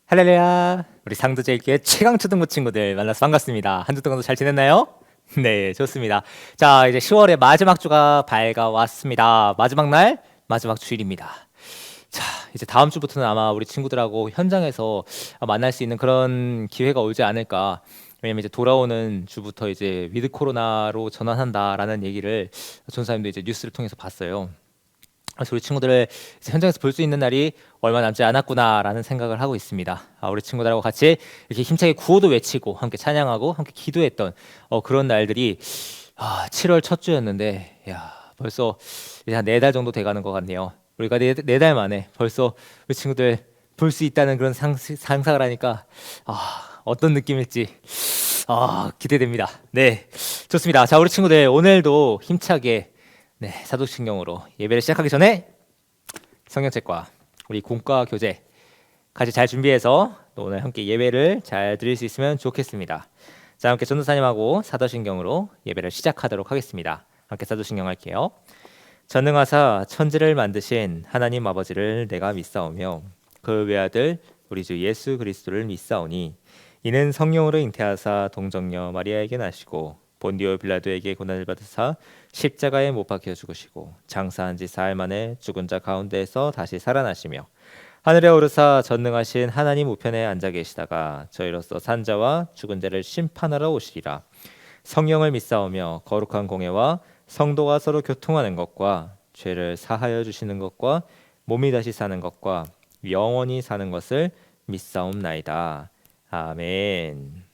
할렐루야. 우리 상도제일교회 최강초등부 친구들 만나서 반갑습니다. 한 주 동안도 잘 지냈나요? 네, 좋습니다. 자, 이제 10월의 마지막 주가 밝아왔습니다. 마지막 날, 마지막 주일입니다. 자, 이제 다음 주부터는 아마 우리 친구들하고 현장에서 만날 수 있는 그런 기회가 오지 않을까. 왜냐면 이제 돌아오는 주부터 이제 위드 코로나로 전환한다라는 얘기를 전사님도 이제 뉴스를 통해서 봤어요. 그래서 우리 친구들을 이제 현장에서 볼 수 있는 날이 얼마 남지 않았구나라는 생각을 하고 있습니다. 우리 친구들하고 같이 이렇게 힘차게 구호도 외치고 함께 찬양하고 함께 기도했던 그런 날들이 7월 첫 주였는데, 야, 벌써 이제 한 4달 정도 돼가는 것 같네요. 우리가 4달 만에 벌써 우리 친구들 볼 수 있다는 그런 상상을 하니까 어떤 느낌일지 기대됩니다. 네, 좋습니다. 자, 우리 친구들 오늘도 힘차게 사도신경으로 예배를 시작하기 전에 성경책과 우리 공과 교재 같이 잘 준비해서 또 오늘 함께 예배를 잘 드릴 수 있으면 좋겠습니다. 자, 함께 전도사님하고 사도신경으로 예배를 시작하도록 하겠습니다. 함께 사도신경 할게요. 전능하사 천지를 만드신 하나님 아버지를 내가 믿사오며 그 외아들 우리 주 예수 그리스도를 믿사오니 이는 성령으로 잉태하사 동정녀 마리아에게 나시고 본디오 빌라도에게 고난을 받으사 십자가에 못 박혀 죽으시고 장사한 지 사흘 만에 죽은 자 가운데에서 다시 살아나시며 하늘에 오르사 전능하신 하나님 우편에 앉아 계시다가 저희로서 산자와 죽은 자를 심판하러 오시리라. 성령을 믿사오며 거룩한 공예와 성도가 서로 교통하는 것과 죄를 사하여 주시는 것과 몸이 다시 사는 것과 영원히 사는 것을 믿사옵나이다. 아멘.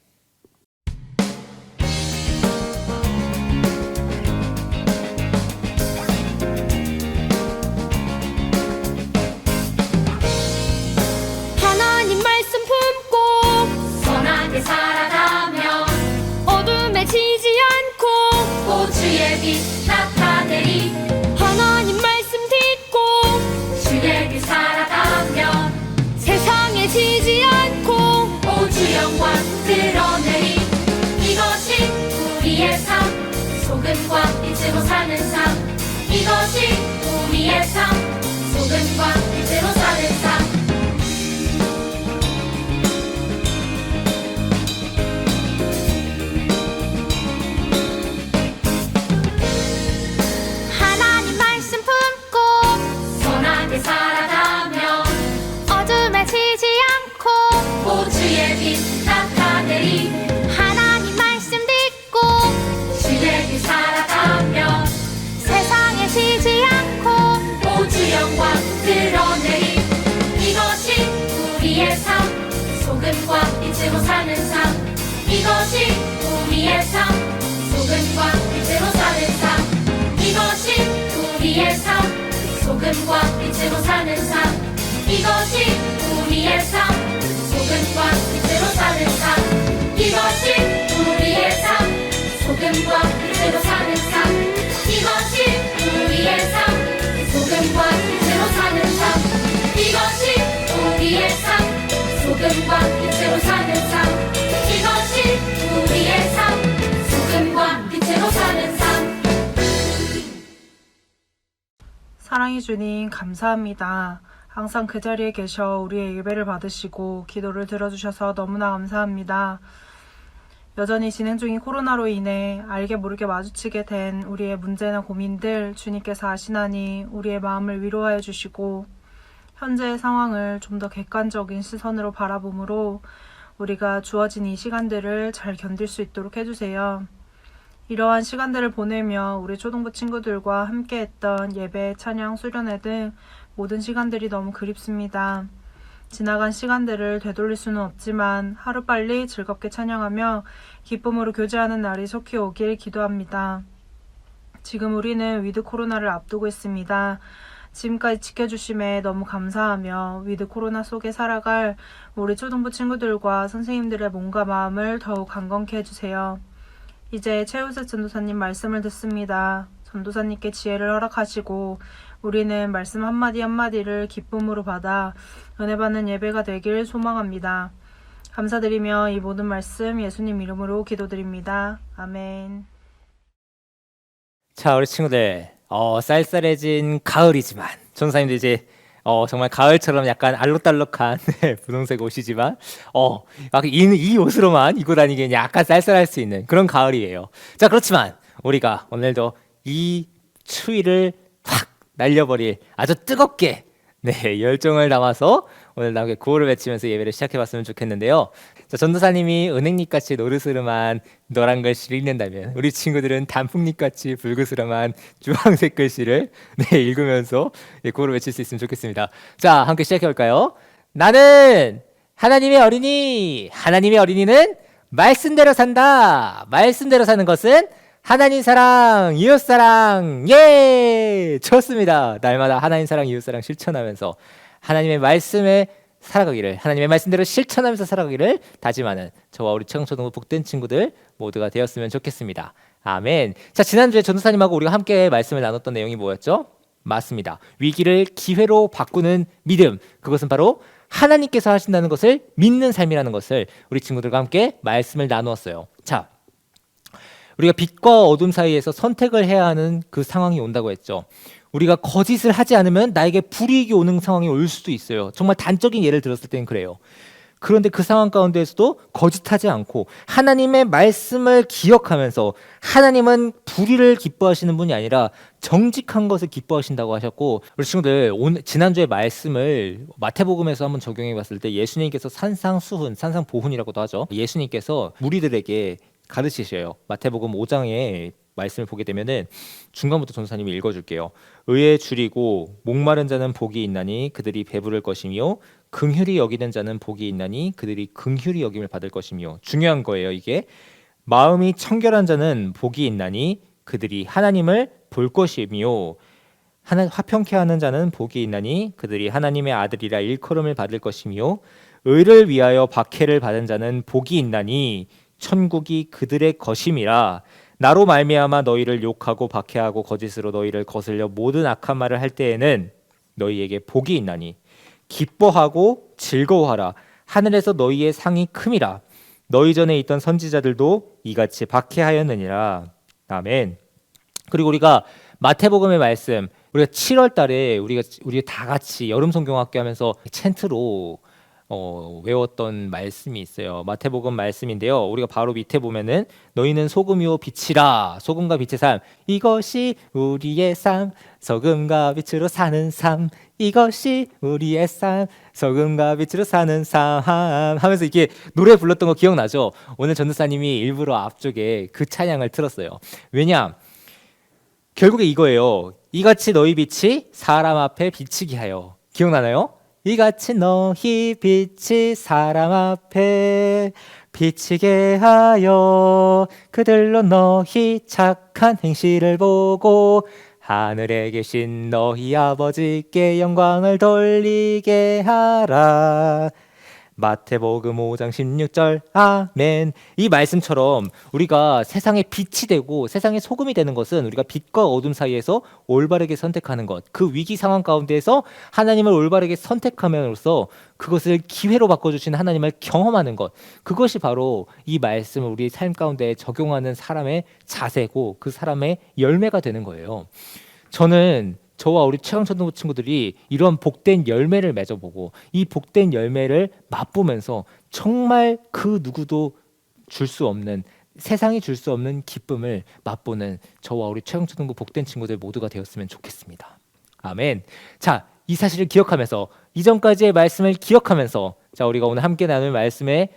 하나님 말씀 품고 선하게 살아가며 어둠에 지지 않고 오 주의 빛 나타내리. 하나님 말씀 듣고 주의 빛 살아가며 세상에 지지 않고 오 주 영광 드러내리. 이것이 우리의 삶, 소금과 빛으로 사는 삶. 이것이 우리의 삶, 소금과 빛으로 사는 삶. 하나님 말씀 품고 선하게 살아가며 어둠에 지지 않고 오 주의 빛 나타내리. 하나님 말씀 듣고 주의 빛 살아가며 세상에 지지 않고 오 주 영광 드러내리. 이것이 우리의 삶, 소금과 빛으로 사는 삶. 이것이 우리의 삶, 소금과 빛으로 사는 삶. 이것이 우리의 삶, 소금과 빛으로 사는 삶. 이것이 우리의 삶, 소금과 빛으로 사는 삶. 이것이 우리의 삶, 소금과 빛으로 사는 삶. 이것이 우리의 삶, 소금과 빛으로 사는 삶. 이것이 우리의 삶, 소금과 빛으로 사는 삶. 이것이 우리의 삶, 소금과 빛으로 사는 삶. 사랑해 주님 감사합니다. 항상 그 자리에 계셔 우리의 예배를 받으시고 기도를 들어주셔서 너무나 감사합니다. 여전히 진행 중인 코로나로 인해 알게 모르게 마주치게 된 우리의 문제나 고민들 주님께서 아시나니 우리의 마음을 위로하여 주시고 현재의 상황을 좀 더 객관적인 시선으로 바라보므로 우리가 주어진 이 시간들을 잘 견딜 수 있도록 해주세요. 이러한 시간들을 보내며 우리 초등부 친구들과 함께했던 예배, 찬양, 수련회 등 모든 시간들이 너무 그립습니다. 지나간 시간들을 되돌릴 수는 없지만 하루빨리 즐겁게 찬양하며 기쁨으로 교제하는 날이 속히 오길 기도합니다. 지금 우리는 위드 코로나를 앞두고 있습니다. 지금까지 지켜주심에 너무 감사하며 위드 코로나 속에 살아갈 우리 초등부 친구들과 선생님들의 몸과 마음을 더욱 강건케 해주세요. 이제 최우세 전도사님 말씀을 듣습니다. 전도사님께 지혜를 허락하시고 우리는 말씀 한마디 한마디를 기쁨으로 받아 은혜 받는 예배가 되길 소망합니다. 감사드리며 이 모든 말씀 예수님 이름으로 기도드립니다. 아멘. 자, 우리 친구들 쌀쌀해진 가을이지만 전도사님도 이제 정말 가을처럼 약간 알록달록한 분홍색 옷이지만 이 옷으로만 입고 다니기엔 약간 쌀쌀할 수 있는 그런 가을이에요. 자, 그렇지만 우리가 오늘도 이 추위를 확 날려버릴 아주 뜨겁게 열정을 담아서 오늘 함께 구호를 외치면서 예배를 시작해봤으면 좋겠는데요. 자, 전도사님이 은행잎같이 노르스름한 노란 글씨를 읽는다면 우리 친구들은 단풍잎같이 붉으스름한 주황색 글씨를 읽으면서 구호를 외칠 수 있으면 좋겠습니다. 자, 함께 시작해볼까요? 나는 하나님의 어린이. 하나님의 어린이는 말씀대로 산다. 말씀대로 사는 것은 하나님 사랑, 이웃 사랑. 예! 좋습니다. 날마다 하나님 사랑, 이웃 사랑 실천하면서 하나님의 말씀에 살아가기를, 하나님의 말씀대로 실천하면서 살아가기를 다짐하는 저와 우리 청초등부 복된 친구들 모두가 되었으면 좋겠습니다. 아멘. 자, 지난주에 전도사님하고 우리가 함께 말씀을 나눴던 내용이 뭐였죠? 맞습니다. 위기를 기회로 바꾸는 믿음. 그것은 바로 하나님께서 하신다는 것을 믿는 삶이라는 것을 우리 친구들과 함께 말씀을 나누었어요. 자, 우리가 빛과 어둠 사이에서 선택을 해야 하는 그 상황이 온다고 했죠. 우리가 거짓을 하지 않으면 나에게 불이익이 오는 상황이 올 수도 있어요. 정말 단적인 예를 들었을 때는 그래요. 그런데 그 상황 가운데에서도 거짓하지 않고 하나님의 말씀을 기억하면서 하나님은 불의를 기뻐하시는 분이 아니라 정직한 것을 기뻐하신다고 하셨고, 우리 친구들 지난주에 말씀을 마태복음에서 한번 적용해 봤을 때 예수님께서 산상수훈, 산상보훈이라고도 하죠. 예수님께서 무리들에게 가르치셔요. 마태복음 5장에 말씀을 보게 되면은 중간부터 전도사님이 읽어줄게요. 의에 줄이고 목마른 자는 복이 있나니 그들이 배부를 것이며 긍휼히 여기는 자는 복이 있나니 그들이 긍휼히 여김을 받을 것이며, 중요한 거예요. 이게 마음이 청결한 자는 복이 있나니 그들이 하나님을 볼 것이며 화평케 하는 자는 복이 있나니 그들이 하나님의 아들이라 일컬음을 받을 것이며 의를 위하여 박해를 받은 자는 복이 있나니 천국이 그들의 것임이라. 나로 말미암아 너희를 욕하고 박해하고 거짓으로 너희를 거슬려 모든 악한 말을 할 때에는 너희에게 복이 있나니 기뻐하고 즐거워하라. 하늘에서 너희의 상이 큼이라. 너희 전에 있던 선지자들도 이같이 박해하였느니라. 아멘. 그리고 우리가 마태복음의 말씀, 우리가 7월 달에 우리가 다 같이 여름 성경학교 하면서 챈트로 외웠던 말씀이 있어요. 마태복음 말씀인데요. 우리가 바로 밑에 보면은 너희는 소금이요 빛이라. 소금과 빛의 삶. 이것이 우리의 삶. 소금과 빛으로 사는 삶. 이것이 우리의 삶. 소금과 빛으로 사는 삶. 하면서 이게 노래 불렀던 거 기억나죠? 오늘 전도사님이 일부러 앞쪽에 그 찬양을 틀었어요. 왜냐? 결국에 이거예요. 이같이 너희 빛이 사람 앞에 비치게 하여. 기억나나요? 이같이 너희 빛이 사람 앞에 비치게 하여 그들로 너희 착한 행실을 보고 하늘에 계신 너희 아버지께 영광을 돌리게 하라. 마태복음 5장 16절. 아멘. 이 말씀처럼 우리가 세상의 빛이 되고 세상의 소금이 되는 것은 우리가 빛과 어둠 사이에서 올바르게 선택하는 것, 그 위기 상황 가운데에서 하나님을 올바르게 선택함으로써 그것을 기회로 바꿔주신 하나님을 경험하는 것, 그것이 바로 이 말씀을 우리 삶 가운데 적용하는 사람의 자세고 그 사람의 열매가 되는 거예요. 저는 저와 우리 최강초등부 친구들이 이런 복된 열매를 맺어보고 이 복된 열매를 맛보면서 정말 그 누구도 줄 수 없는, 세상이 줄 수 없는 기쁨을 맛보는 저와 우리 최강초등부 복된 친구들 모두가 되었으면 좋겠습니다. 아멘. 자, 이 사실을 기억하면서 이전까지의 말씀을 기억하면서 자, 우리가 오늘 함께 나눌 말씀의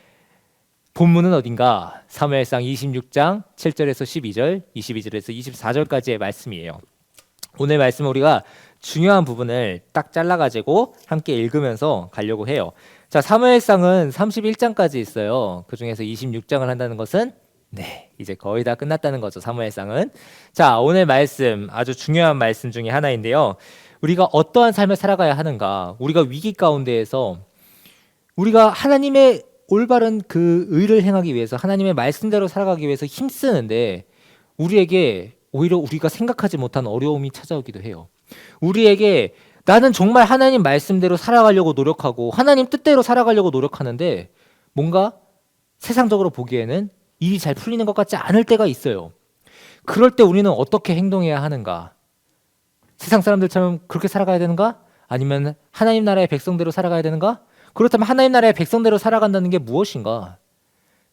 본문은 어딘가? 사무엘상 26장 7절에서 12절, 22절에서 24절까지의 말씀이에요. 오늘 말씀 우리가 중요한 부분을 딱 잘라가지고 함께 읽으면서 가려고 해요. 자, 사무엘상은 31장까지 있어요. 그 중에서 26장을 한다는 것은 이제 거의 다 끝났다는 거죠. 사무엘상은. 자, 오늘 말씀 아주 중요한 말씀 중에 하나인데요. 우리가 어떠한 삶을 살아가야 하는가? 우리가 위기 가운데에서 우리가 하나님의 올바른 그 의를 행하기 위해서 하나님의 말씀대로 살아가기 위해서 힘쓰는데 우리에게 오히려 우리가 생각하지 못한 어려움이 찾아오기도 해요. 우리에게 나는 정말 하나님 말씀대로 살아가려고 노력하고 하나님 뜻대로 살아가려고 노력하는데 뭔가 세상적으로 보기에는 일이 잘 풀리는 것 같지 않을 때가 있어요. 그럴 때 우리는 어떻게 행동해야 하는가? 세상 사람들처럼 그렇게 살아가야 되는가? 아니면 하나님 나라의 백성대로 살아가야 되는가? 그렇다면 하나님 나라의 백성대로 살아간다는 게 무엇인가?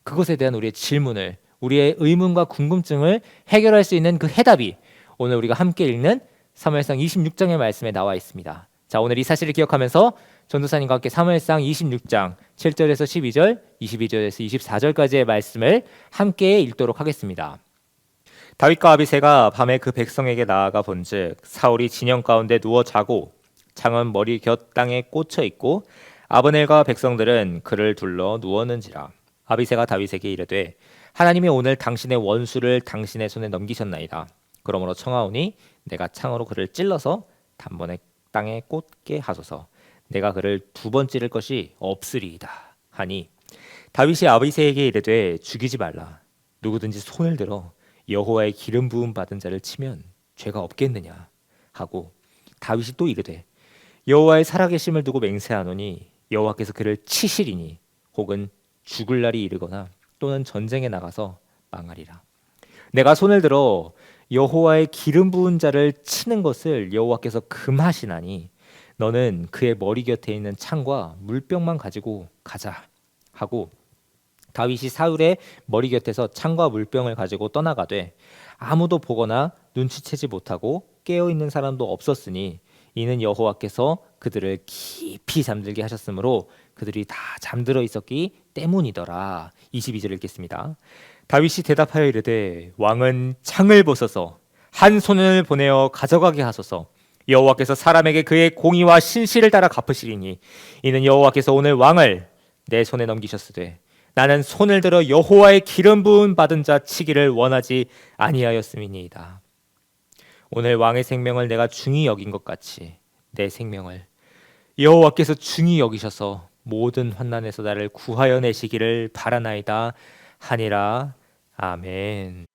그것에 대한 우리의 질문을, 우리의 의문과 궁금증을 해결할 수 있는 그 해답이 오늘 우리가 함께 읽는 사무엘상 26장의 말씀에 나와 있습니다. 자, 오늘 이 사실을 기억하면서 전도사님과 함께 사무엘상 26장 7절에서 12절, 22절에서 24절까지의 말씀을 함께 읽도록 하겠습니다. 다윗과 아비새가 밤에 그 백성에게 나아가 본즉 사울이 진영 가운데 누워 자고 창은 머리 곁 땅에 꽂혀 있고 아브넬과 백성들은 그를 둘러 누웠는지라. 아비새가 다윗에게 이르되 하나님이 오늘 당신의 원수를 당신의 손에 넘기셨나이다. 그러므로 청하오니 내가 창으로 그를 찔러서 단번에 땅에 꽂게 하소서. 내가 그를 두 번 찌를 것이 없으리이다 하니 다윗이 아비새에게 이르되 죽이지 말라. 누구든지 손을 들어 여호와의 기름 부음 받은 자를 치면 죄가 없겠느냐 하고 다윗이 또 이르되 여호와의 살아계심을 두고 맹세하노니 여호와께서 그를 치시리니 혹은 죽을 날이 이르거나 또는 전쟁에 나가서 망하리라. 내가 손을 들어 여호와의 기름 부은 자를 치는 것을 여호와께서 금하시나니 너는 그의 머리 곁에 있는 창과 물병만 가지고 가자 하고 다윗이 사울의 머리 곁에서 창과 물병을 가지고 떠나가되 아무도 보거나 눈치채지 못하고 깨어있는 사람도 없었으니 이는 여호와께서 그들을 깊이 잠들게 하셨으므로 그들이 다 잠들어 있었기 때문이더라. 22절 읽겠습니다. 다윗이 대답하여 이르되 왕은 창을 벗어서 한 손을 보내어 가져가게 하소서. 여호와께서 사람에게 그의 공의와 신실을 따라 갚으시리니 이는 여호와께서 오늘 왕을 내 손에 넘기셨으되 나는 손을 들어 여호와의 기름 부음 받은 자 치기를 원하지 아니하였음이니이다. 오늘 왕의 생명을 내가 중히 여긴 것 같이 내 생명을 여호와께서 중히 여기셔서 모든 환난에서 나를 구하여 내시기를 바라나이다 하니라. 아멘.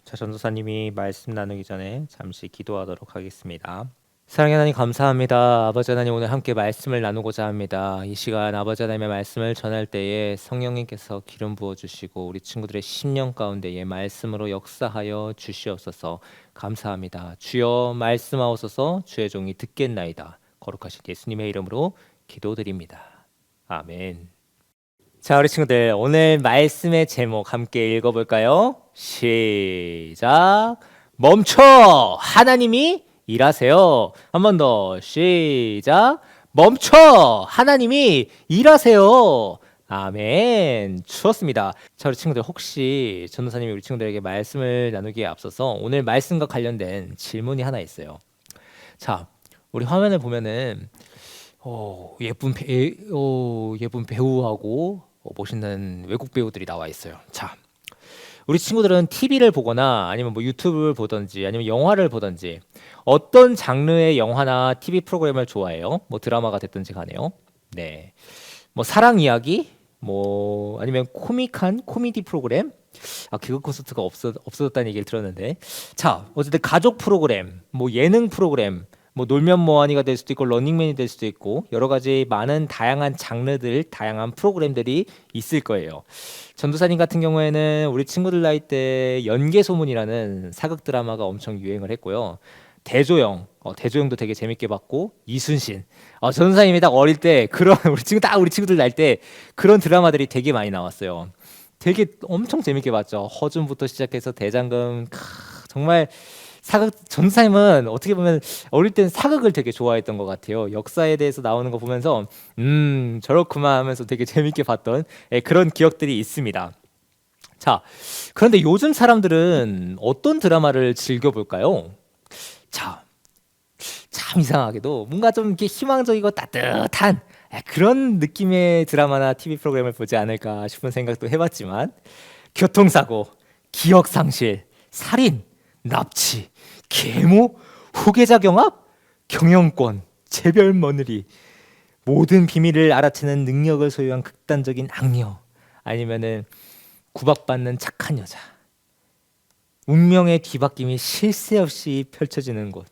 자, 전도사님이 말씀 나누기 전에 잠시 기도하도록 하겠습니다. 사랑의 하나님 감사합니다. 아버지 하나님 오늘 함께 말씀을 나누고자 합니다. 이 시간 아버지 하나님의 말씀을 전할 때에 성령님께서 기름 부어주시고 우리 친구들의 심령 가운데에 말씀으로 역사하여 주시옵소서. 감사합니다. 주여 말씀하옵소서. 주의 종이 듣겠나이다. 거룩하신 예수님의 이름으로 기도드립니다. 아멘. 자, 우리 친구들 오늘 말씀의 제목 함께 읽어볼까요? 시작. 멈춰! 하나님이 일하세요. 한 번 더 시작. 멈춰! 하나님이 일하세요. 아멘. 좋습니다. 자, 우리 친구들 혹시 전도사님이 우리 친구들에게 말씀을 나누기에 앞서서 오늘 말씀과 관련된 질문이 하나 있어요. 자, 우리 화면을 보면은 예쁜 배우하고 멋있는 외국 배우들이 나와 있어요. 자, 우리 친구들은 TV를 보거나 아니면 뭐 유튜브를 보든지 아니면 영화를 보든지 어떤 장르의 영화나 TV 프로그램을 좋아해요? 뭐 드라마가 됐든지 간에요. 네, 뭐 사랑 이야기, 뭐 아니면 코믹한 코미디 프로그램. 개그 콘서트가 없어졌다는 얘기를 들었는데, 자, 어쨌든 가족 프로그램, 뭐 예능 프로그램, 뭐 놀면 뭐하니가 될 수도 있고 런닝맨이 될 수도 있고 여러 가지 많은 다양한 장르들, 다양한 프로그램들이 있을 거예요. 전도사님 같은 경우에는 우리 친구들 나이 때 연개소문이라는 사극 드라마가 엄청 유행을 했고요. 대조영도 되게 재밌게 봤고, 이순신. 전도사님이 딱 어릴 때 그런 우리 친구들 나이 때 그런 드라마들이 되게 많이 나왔어요. 되게 엄청 재밌게 봤죠. 허준부터 시작해서 대장금. 정말 전도사님은 어떻게 보면 어릴 때는 사극을 되게 좋아했던 것 같아요. 역사에 대해서 나오는 거 보면서 저렇구만 하면서 되게 재밌게 봤던 그런 기억들이 있습니다. 자, 그런데 요즘 사람들은 어떤 드라마를 즐겨볼까요? 자, 참 이상하게도 뭔가 좀 이렇게 희망적이고 따뜻한 그런 느낌의 드라마나 TV 프로그램을 보지 않을까 싶은 생각도 해봤지만, 교통사고, 기억상실, 살인, 납치, 계모, 후계자 경합, 경영권, 재별 며느리, 모든 비밀을 알아채는 능력을 소유한 극단적인 악녀, 아니면은 구박받는 착한 여자, 운명의 뒤바뀜이 쉴 새 없이 펼쳐지는 곳,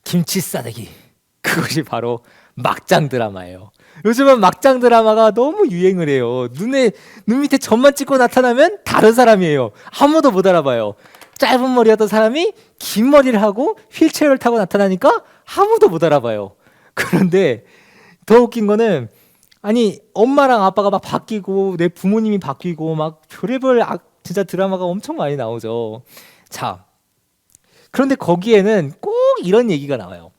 김치 싸대기, 그것이 바로 막장 드라마예요. 요즘은 막장 드라마가 너무 유행을 해요. 눈 밑에 점만 찍고 나타나면 다른 사람이에요. 아무도 못 알아봐요. 짧은 머리였던 사람이 긴 머리를 하고 휠체어를 타고 나타나니까 아무도 못 알아봐요. 그런데 더 웃긴 거는 아니 엄마랑 아빠가 막 바뀌고 내 부모님이 바뀌고 막 별의별 진짜 드라마가 엄청 많이 나오죠. 자, 그런데 거기에는 꼭 이런 얘기가 나와요.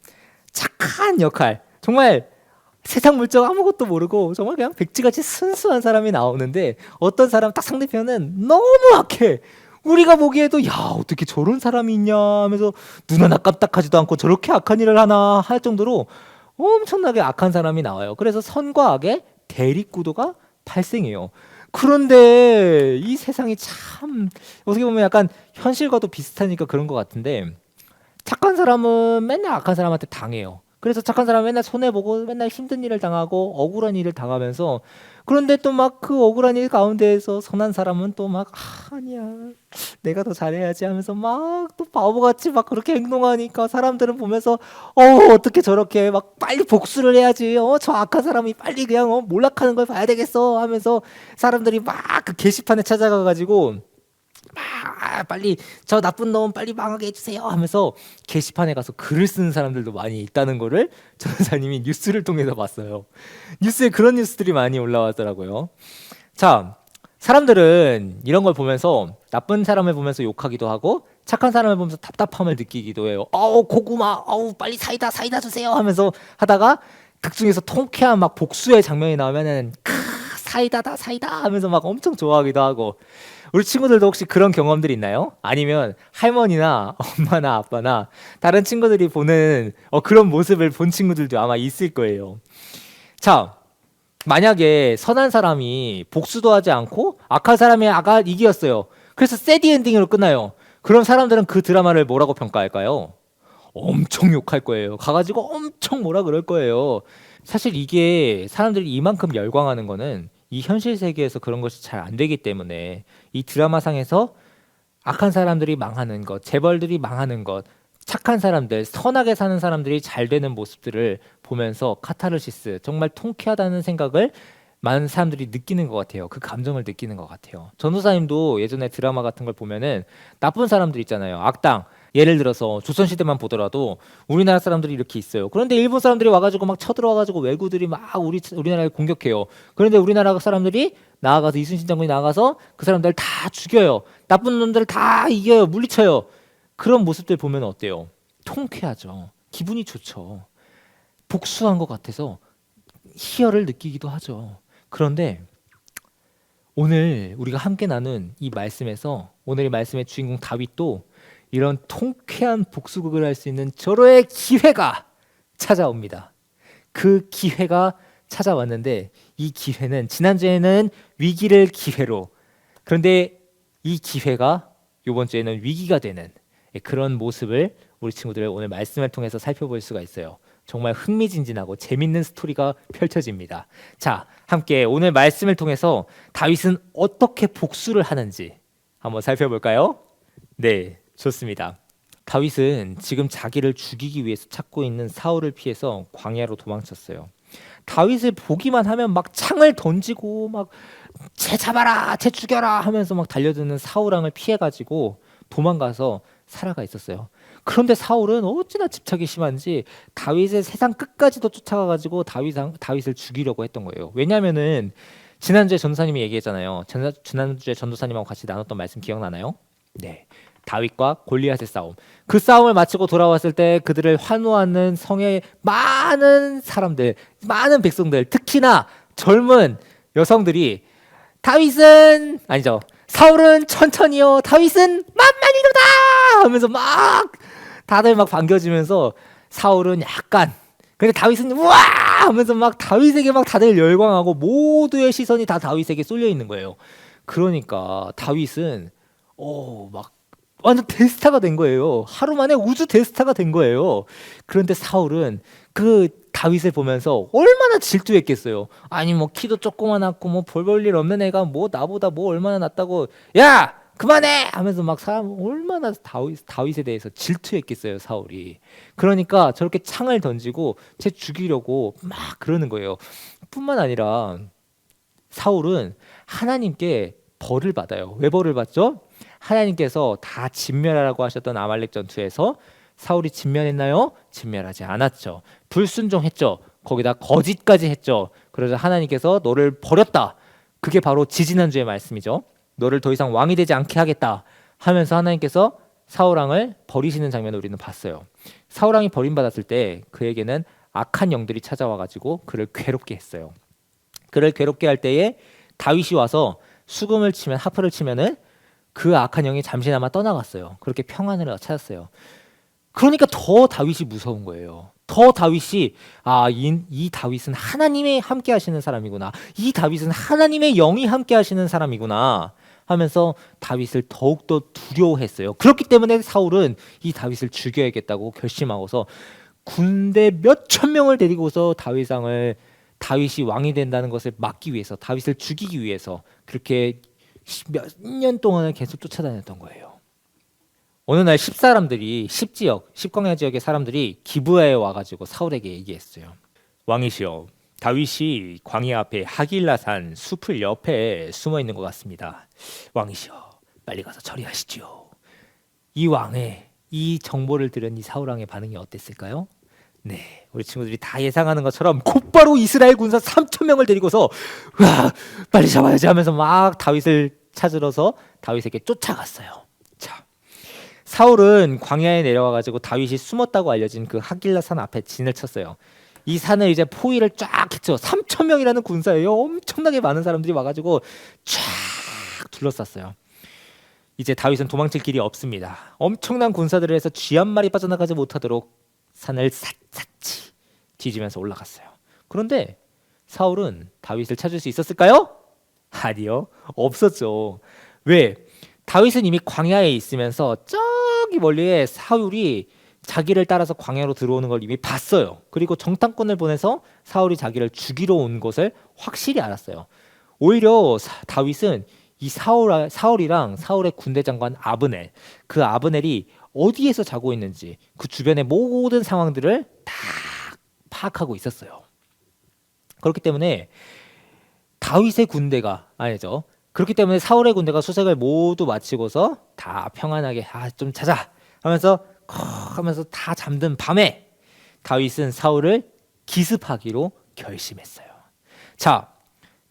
착한 역할, 정말 세상 물정 아무것도 모르고 정말 그냥 백지같이 순수한 사람이 나오는데 어떤 사람 딱 상대편은 너무 악해. 우리가 보기에도 야 어떻게 저런 사람이 있냐 하면서 눈 하나 깜짝하지도 않고 저렇게 악한 일을 하나 할 정도로 엄청나게 악한 사람이 나와요. 그래서 선과 악의 대립구도가 발생해요. 그런데 이 세상이 참 어떻게 보면 약간 현실과도 비슷하니까 그런 것 같은데 착한 사람은 맨날 악한 사람한테 당해요. 그래서 착한 사람은 맨날 손해보고 맨날 힘든 일을 당하고 억울한 일을 당하면서 그런데 또 막 그 억울한 일 가운데에서 선한 사람은 또 막 아니야 내가 더 잘해야지 하면서 막 또 바보같이 막 그렇게 행동하니까 사람들은 보면서 어떻게 저렇게 막 빨리 복수를 해야지 저 악한 사람이 빨리 그냥 몰락하는 걸 봐야 되겠어 하면서 사람들이 막 그 게시판에 찾아가가지고 빨리 저 나쁜 놈 빨리 망하게 해주세요 하면서 게시판에 가서 글을 쓰는 사람들도 많이 있다는 거를 전도사님이 뉴스를 통해서 봤어요. 뉴스에 그런 뉴스들이 많이 올라왔더라고요. 자, 사람들은 이런 걸 보면서 나쁜 사람을 보면서 욕하기도 하고 착한 사람을 보면서 답답함을 느끼기도 해요. 고구마, 빨리 사이다 주세요 하면서 하다가 극 중에서 통쾌한 막 복수의 장면이 나오면은 사이다다 사이다 하면서 막 엄청 좋아하기도 하고 우리 친구들도 혹시 그런 경험들이 있나요? 아니면 할머니나 엄마나 아빠나 다른 친구들이 보는 그런 모습을 본 친구들도 아마 있을 거예요. 자, 만약에 선한 사람이 복수도 하지 않고 악한 사람이 이기었어요. 그래서 새디 엔딩으로 끝나요. 그럼 사람들은 그 드라마를 뭐라고 평가할까요? 엄청 욕할 거예요. 가가지고 엄청 뭐라 그럴 거예요. 사실 이게 사람들이 이만큼 열광하는 거는 이 현실 세계에서 그런 것이 잘 안 되기 때문에 이 드라마상에서 악한 사람들이 망하는 것, 재벌들이 망하는 것, 착한 사람들, 선하게 사는 사람들이 잘 되는 모습들을 보면서 카타르시스, 정말 통쾌하다는 생각을 많은 사람들이 느끼는 것 같아요. 그 감정을 느끼는 것 같아요. 전도사님도 예전에 드라마 같은 걸 보면은 나쁜 사람들 있잖아요. 악당. 예를 들어서 조선시대만 보더라도 우리나라 사람들이 이렇게 있어요. 그런데 일본 사람들이 와가지고 막 쳐들어와가지고 왜구들이 막 우리나라를 공격해요. 그런데 우리나라 사람들이 나아가서 이순신 장군이 나아가서 그 사람들 다 죽여요. 나쁜 놈들 다 이겨요. 물리쳐요. 그런 모습들 보면 어때요? 통쾌하죠. 기분이 좋죠. 복수한 것 같아서 희열을 느끼기도 하죠. 그런데 오늘 우리가 함께 나눈 이 말씀에서 오늘의 말씀의 주인공 다윗도 이런 통쾌한 복수극을 할 수 있는 절호의 기회가 찾아옵니다. 그 기회가 찾아왔는데 이 기회는 지난주에는 위기를 기회로 그런데 이 기회가 이번 주에는 위기가 되는 그런 모습을 우리 친구들 오늘 말씀을 통해서 살펴볼 수가 있어요. 정말 흥미진진하고 재밌는 스토리가 펼쳐집니다. 자, 함께 오늘 말씀을 통해서 다윗은 어떻게 복수를 하는지 한번 살펴볼까요? 네, 좋습니다. 다윗은 지금 자기를 죽이기 위해서 찾고 있는 사울을 피해서 광야로 도망쳤어요. 다윗을 보기만 하면 막 창을 던지고 막 쟤 잡아라, 쟤 죽여라 하면서 막 달려드는 사울왕을 피해가지고 도망가서 살아가 있었어요. 그런데 사울은 어찌나 집착이 심한지 다윗의 세상 끝까지도 쫓아가가지고 다윗을 죽이려고 했던 거예요. 왜냐하면은 지난주에 전도사님이 얘기했잖아요. 지난주에 전도사님하고 같이 나눴던 말씀 기억나나요? 네. 다윗과 골리앗의 싸움. 그 싸움을 마치고 돌아왔을 때 그들을 환호하는 성의 많은 사람들, 많은 백성들, 특히나 젊은 여성들이 다윗은 아니죠. 사울은 천천히요. 다윗은 만만히로다 하면서 막 다들 막 반겨주면서 사울은 약간 근데 다윗은 우와 하면서 막 다윗에게 막 다들 열광하고 모두의 시선이 다 다윗에게 쏠려 있는 거예요. 그러니까 다윗은 막 완전 대스타가 된 거예요. 하루 만에 우주 대스타가 된 거예요. 그런데 사울은 그 다윗을 보면서 얼마나 질투했겠어요. 아니 뭐 키도 조그만하고 뭐 볼 볼 일 없는 애가 뭐 나보다 뭐 얼마나 낫다고 야 그만해 하면서 막 사람 얼마나 다윗에 대해서 질투했겠어요 사울이. 그러니까 저렇게 창을 던지고 쟤 죽이려고 막 그러는 거예요. 뿐만 아니라 사울은 하나님께 벌을 받아요. 왜 벌을 받죠? 하나님께서 다 진멸하라고 하셨던 아말렉 전투에서 사울이 진멸했나요? 진멸하지 않았죠. 불순종했죠. 거기다 거짓까지 했죠. 그래서 하나님께서 너를 버렸다. 그게 바로 지지난주의 말씀이죠. 너를 더 이상 왕이 되지 않게 하겠다 하면서 하나님께서 사울왕을 버리시는 장면을 우리는 봤어요. 사울왕이 버림받았을 때 그에게는 악한 영들이 찾아와가지고 그를 괴롭게 했어요. 그를 괴롭게 할 때에 다윗이 와서 수금을 치면 하프를 치면은 그 악한 영이 잠시나마 떠나갔어요. 그렇게 평안을 찾았어요. 그러니까 더 다윗이 무서운 거예요. 더 다윗이 이 다윗은 하나님의 함께 하시는 사람이구나. 이 다윗은 하나님의 영이 함께 하시는 사람이구나 하면서 다윗을 더욱더 두려워했어요. 그렇기 때문에 사울은 이 다윗을 죽여야겠다고 결심하고서 군대 몇천 명을 데리고서 다윗이 왕이 된다는 것을 막기 위해서, 다윗을 죽이기 위해서 그렇게 몇 년 동안을 계속 쫓아다녔던 거예요. 어느 날 십광야 지역의 사람들이 기브야에 와가지고 사울에게 얘기했어요. 왕이시여, 다윗이 광야 앞에 하길라산 숲을 옆에 숨어 있는 것 같습니다. 왕이시여, 빨리 가서 처리하시지요. 이 정보를 들은 이 사울 왕의 반응이 어땠을까요? 네, 우리 친구들이 다 예상하는 것처럼 곧바로 이스라엘 군사 3,000명을 데리고서 빨리 잡아야지 하면서 막 다윗을 찾으러서 다윗에게 쫓아갔어요. 자, 사울은 광야에 내려와가지고 다윗이 숨었다고 알려진 그 하길라산 앞에 진을 쳤어요. 이 산을 이제 포위를 쫙 했죠. 3,000명이라는 군사예요. 엄청나게 많은 사람들이 와가지고 쫙 둘러쌌어요. 이제 다윗은 도망칠 길이 없습니다. 엄청난 군사들을 해서 쥐 한 마리 빠져나가지 못하도록 산을 샅샅이 뒤지면서 올라갔어요. 그런데 사울은 다윗을 찾을 수 있었을까요? 아니요, 없었죠. 왜? 다윗은 이미 광야에 있으면서 저기 멀리에 사울이 자기를 따라서 광야로 들어오는 걸 이미 봤어요. 그리고 정탐꾼을 보내서 사울이 자기를 죽이러 온 것을 확실히 알았어요. 오히려 다윗은 이 사울이랑 사울의 군대 장관 그 아브넬이 어디에서 자고 있는지 그 주변의 모든 상황들을 다 파악하고 있었어요. 그렇기 때문에 그렇기 때문에 사울의 군대가 수색을 모두 마치고서 다 평안하게 좀 자자 하면서 다 잠든 밤에 다윗은 사울을 기습하기로 결심했어요. 자,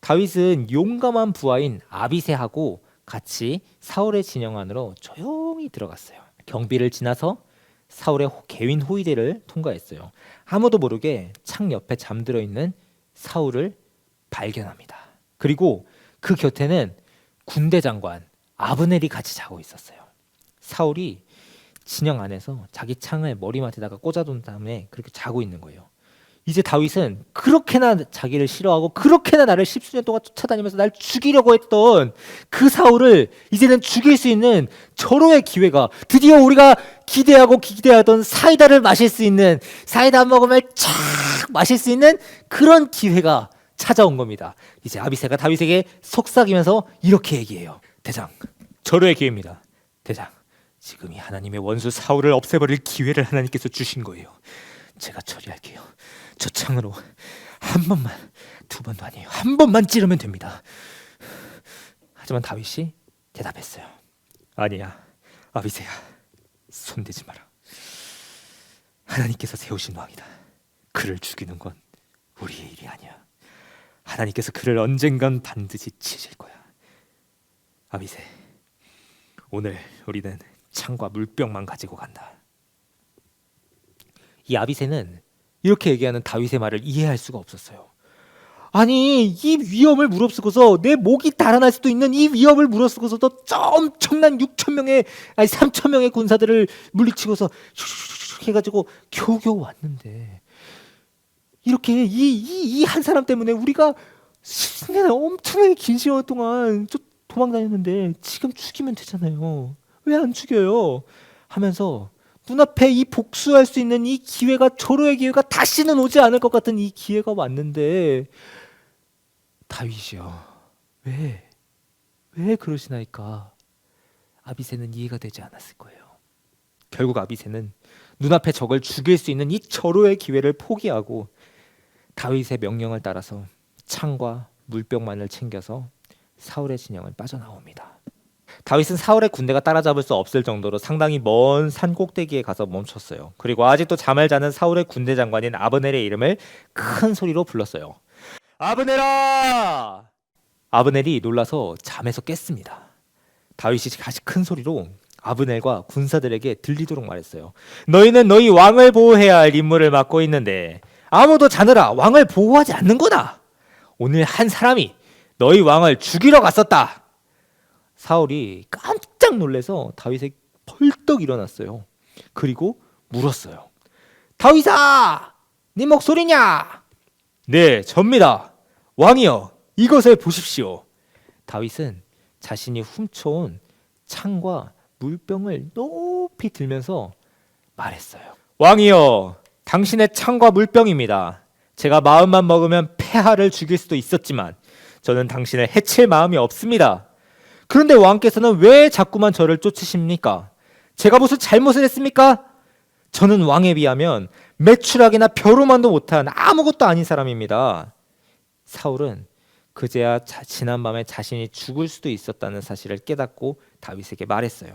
다윗은 용감한 부하인 아비새하고 같이 사울의 진영 안으로 조용히 들어갔어요. 경비를 지나서 사울의 개인 호위대를 통과했어요. 아무도 모르게 창 옆에 잠들어 있는 사울을 발견합니다. 그리고 그 곁에는 군대 장관 아브넬이 같이 자고 있었어요. 사울이 진영 안에서 자기 창을 머리맡에다가 꽂아둔 다음에 그렇게 자고 있는 거예요. 이제 다윗은 그렇게나 자기를 싫어하고 그렇게나 나를 십수년 동안 쫓아다니면서 날 죽이려고 했던 그 사울을 이제는 죽일 수 있는 절호의 기회가, 드디어 우리가 기대하던 사이다를 마실 수 있는, 사이다 한 모금을 쫙 마실 수 있는 그런 기회가 찾아온 겁니다. 이제 아비새가 다윗에게 속삭이면서 이렇게 얘기해요. 대장, 절호의 기회입니다. 대장, 지금이 하나님의 원수 사울을 없애버릴 기회를 하나님께서 주신 거예요. 제가 처리할게요. 저 창으로 한 번만, 두 번도 아니에요. 한 번만 찌르면 됩니다. 하지만 다윗이 대답했어요. 아니야, 아비새야, 손대지 마라. 하나님께서 세우신 왕이다. 그를 죽이는 건 우리의 일이 아니야. 하나님께서 그를 언젠간 반드시 치실 거야. 아비새, 오늘 우리는 창과 물병만 가지고 간다. 이 아비새는 이렇게 얘기하는 다윗의 말을 이해할 수가 없었어요. 아니, 이 위험을 무릅쓰고서 내 목이 달아날 수도 있는 이 위험을 무릅쓰고서도 저 엄청난 3,000명의 군사들을 물리치고서 해가지고 겨우겨우 왔는데, 이렇게 이 한 사람 때문에 우리가 엄청나게 긴 시간 동안 도망 다녔는데 지금 죽이면 되잖아요. 왜 안 죽여요? 하면서 눈앞에 이 복수할 수 있는 이 기회가, 절호의 기회가 다시는 오지 않을 것 같은 이 기회가 왔는데, 다윗이요, 왜 그러시나이까? 아비새는 이해가 되지 않았을 거예요. 결국 아비새는 눈앞에 적을 죽일 수 있는 이 절호의 기회를 포기하고 다윗의 명령을 따라서 창과 물병만을 챙겨서 사울의 진영을 빠져나옵니다. 다윗은 사울의 군대가 따라잡을 수 없을 정도로 상당히 먼 산 꼭대기에 가서 멈췄어요. 그리고 아직도 잠을 자는 사울의 군대 장관인 아브넬의 이름을 큰 소리로 불렀어요. 아브넬아! 아브넬이 놀라서 잠에서 깼습니다. 다윗이 다시 큰 소리로 아브넬과 군사들에게 들리도록 말했어요. 너희는 너희 왕을 보호해야 할 임무를 맡고 있는데 아무도 자느라 왕을 보호하지 않는구나. 오늘 한 사람이 너희 왕을 죽이러 갔었다. 사울이 깜짝 놀라서 다윗이 벌떡 일어났어요. 그리고 물었어요. 다윗아, 네 목소리냐? 네, 접니다. 왕이여, 이것을 보십시오. 다윗은 자신이 훔쳐온 창과 물병을 높이 들면서 말했어요. 왕이여, 당신의 창과 물병입니다. 제가 마음만 먹으면 폐하를 죽일 수도 있었지만 저는 당신을 해칠 마음이 없습니다. 그런데 왕께서는 왜 자꾸만 저를 쫓으십니까? 제가 무슨 잘못을 했습니까? 저는 왕에 비하면 메추라기나 벼루만도 못한 아무것도 아닌 사람입니다. 사울은 그제야 지난밤에 자신이 죽을 수도 있었다는 사실을 깨닫고 다윗에게 말했어요.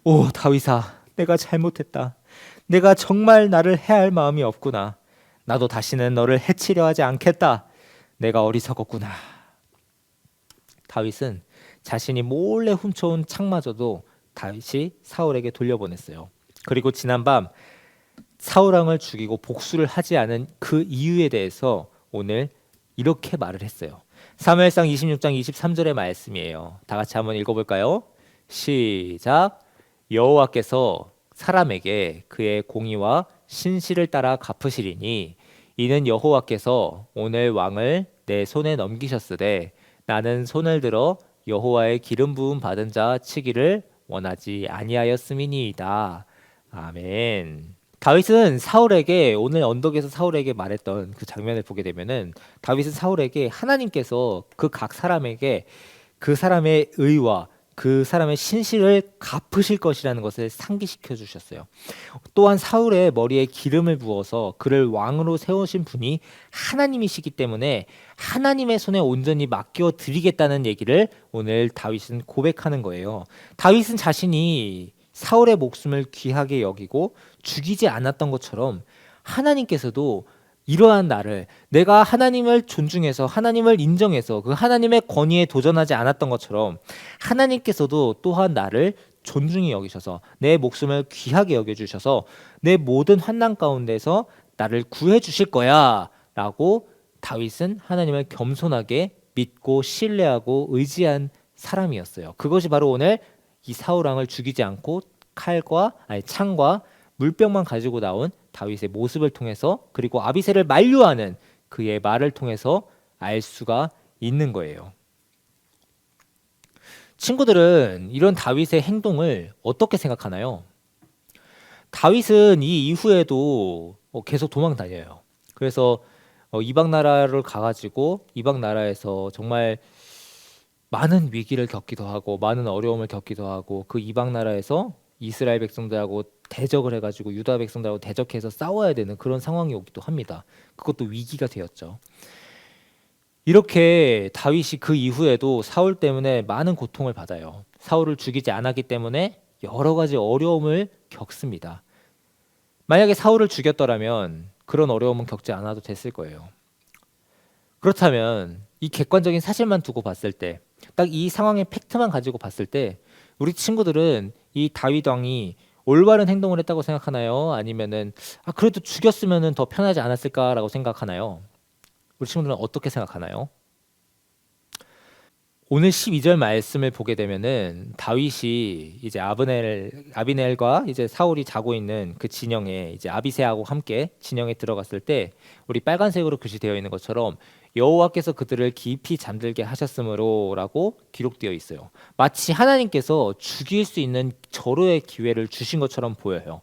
오, 다윗아, 내가 잘못했다. 내가 정말 나를 해할 마음이 없구나. 나도 다시는 너를 해치려 하지 않겠다. 내가 어리석었구나. 다윗은 자신이 몰래 훔쳐온 창마저도 다윗이 사울에게 돌려보냈어요. 그리고 지난밤 사울 왕을 죽이고 복수를 하지 않은 그 이유에 대해서 오늘 이렇게 말을 했어요. 사무엘상 26장 23절의 말씀이에요. 다 같이 한번 읽어볼까요? 시작. 여호와께서 사람에게 그의 공의와 신실을 따라 갚으시리니 이는 여호와께서 오늘 왕을 내 손에 넘기셨으되 나는 손을 들어 여호와의 기름 부음 받은 자 치기를 원하지 아니하였음이니이다. 아멘. 다윗은 사울에게 오늘 언덕에서 사울에게 말했던 그 장면을 보게 되면은 다윗은 사울에게 하나님께서 그 각 사람에게 그 사람의 의와 그 사람의 신실을 갚으실 것이라는 것을 상기시켜 주셨어요. 또한 사울의 머리에 기름을 부어서 그를 왕으로 세우신 분이 하나님이시기 때문에 하나님의 손에 온전히 맡겨 드리겠다는 얘기를 오늘 다윗은 고백하는 거예요. 다윗은 자신이 사울의 목숨을 귀하게 여기고 죽이지 않았던 것처럼 하나님께서도 이러한 나를 내가 하나님을 존중해서 하나님을 인정해서 그 하나님의 권위에 도전하지 않았던 것처럼 하나님께서도 또한 나를 존중히 여기셔서 내 목숨을 귀하게 여겨주셔서 내 모든 환난 가운데서 나를 구해 주실 거야 라고 다윗은 하나님을 겸손하게 믿고 신뢰하고 의지한 사람이었어요. 그것이 바로 오늘 이 사울 왕을 죽이지 않고 창과 물병만 가지고 나온 다윗의 모습을 통해서 그리고 아비새를 만류하는 그의 말을 통해서 알 수가 있는 거예요. 친구들은 이런 다윗의 행동을 어떻게 생각하나요? 다윗은 이 이후에도 계속 도망 다녀요. 그래서 이방 나라를 가가지고 이방 나라에서 정말 많은 위기를 겪기도 하고 많은 어려움을 겪기도 하고 그 이방 나라에서 이스라엘 백성들하고 대적을 해가지고 유다 백성들하고 대적해서 싸워야 되는 그런 상황이 오기도 합니다. 그것도 위기가 되었죠. 이렇게 다윗이 그 이후에도 사울 때문에 많은 고통을 받아요. 사울을 죽이지 않았기 때문에 여러 가지 어려움을 겪습니다. 만약에 사울을 죽였더라면 그런 어려움은 겪지 않아도 됐을 거예요. 그렇다면 이 객관적인 사실만 두고 봤을 때, 딱 이 상황의 팩트만 가지고 봤을 때 우리 친구들은 이 다윗 왕이 올바른 행동을 했다고 생각하나요? 아니면은 그래도 죽였으면은 더 편하지 않았을까라고 생각하나요? 우리 친구들은 어떻게 생각하나요? 오늘 12절 말씀을 보게 되면은 다윗이 이제 아비넬과 이제 사울이 자고 있는 그 진영에 이제 아비새하고 함께 진영에 들어갔을 때 우리 빨간색으로 표시되어 있는 것처럼 여호와께서 그들을 깊이 잠들게 하셨으므로라고 기록되어 있어요. 마치 하나님께서 죽일 수 있는 절호의 기회를 주신 것처럼 보여요.